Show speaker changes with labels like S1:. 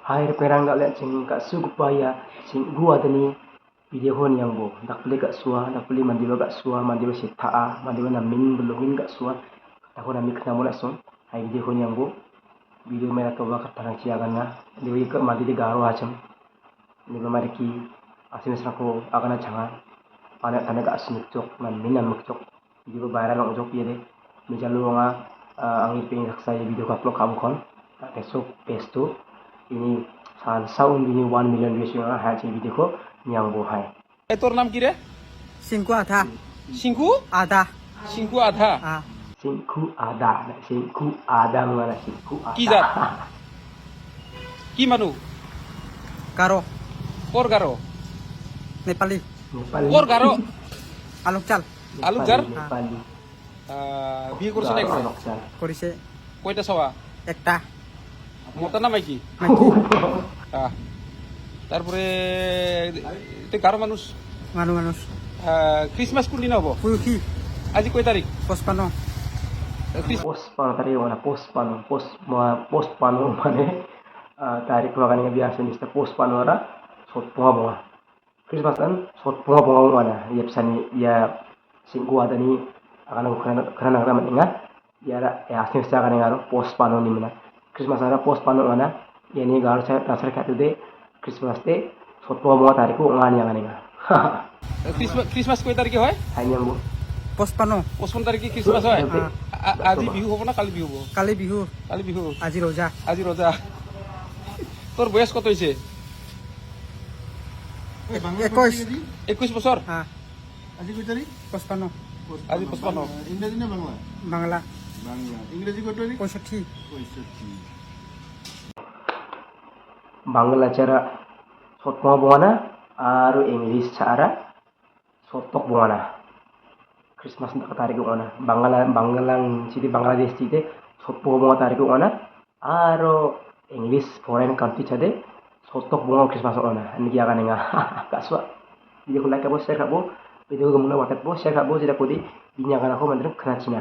S1: Hai perang gak liat sing kak su kupaya sing gua tani video hon yang bo dak peli kak sua dak peli mandi ba kak sua mandi ba sita mandi ba namin belungin kak sua tak hon amik na mula son hai video hon yang bo video mera to ba kat tanang cia kana dewi ke mandi di garo acam ni ba mari ki asin sako agana changa ana tane kak asin cok man minan mak cok video ba viral ong jok yede mi jalu nga ang iping raksa video ka upload kam kon besok pesto ini sound ini 1 million views yang hai ci video ko nyang bo hai
S2: তোর নাম কি রে?
S3: Singku ada.
S2: সিংকু
S3: Ada.
S2: সিংকু আধা
S3: Ah,
S1: singku ada mana singku ada
S2: কি জাত? কি মানুহ?
S3: Karo.
S2: ক'ৰ গাৰো?
S3: Nepali.
S1: Nepali
S2: ক'ৰ গাৰো?
S3: Aluk cal.
S2: আলুক যাৰ?
S1: Nepali
S2: বিয়ে করছে না
S1: Alok Sal.
S3: Korise.
S2: কয়টা সবা?
S3: Ekta.
S2: মতা না মাইকি?
S3: Maki.
S2: তারপরে তুই গারো মানুষ
S3: Manu manus.
S2: ক্রিসমাস কোন দিন হব?
S3: Puyuki.
S2: আজি কয় তারিখ?
S3: Pospano.
S1: Pospano tadi mana pospano mana tarik makan yang biasa nih pospano ada sot bunga Christmas kan sot bunga mana ya pesani ya singgu ada nih akan aku karena nggak mendengar ya ada ya asing saya akan dengar pospano nih mana Christmas ada pospano mana ya ini garu saya dasar kayak itu deh Christmas deh sot bunga tarikku nggak yang dengar
S2: Christmas কয় তারিখে হয়?
S1: hanya bu
S3: Pospano.
S2: 55 তারিখে ক্রিসমাস হয়। আজি বিহু হব না কালি বিহু হব?
S3: Kali bihu.
S2: কালি Bihu.
S3: Aji roja.
S2: আজি রোজা। তোর বয়স কত হয়েছে?
S3: 21.
S2: 21 বছর।
S3: Ah,
S4: আজি কয় তারিখ?
S3: Pospano.
S2: আজি 55।
S4: ইংরেজি না বাংলা?
S3: Bangla.
S4: বাংলা। ইংরেজি কয় তারিখ?
S3: 65.
S4: 65।
S1: Bangla cara sot bunga na aru English cara sotok bunga na Christmas ndak tarik ko na Banglang citi Bangladesh citi sot bunga tarik ko na aru English foreign country cade sotok bunga Christmas ona ani kya kanenga kaswa video ko like kabo share kabo video ko muna wakat bo share kabo jira kodi binya kana ko mandre kana china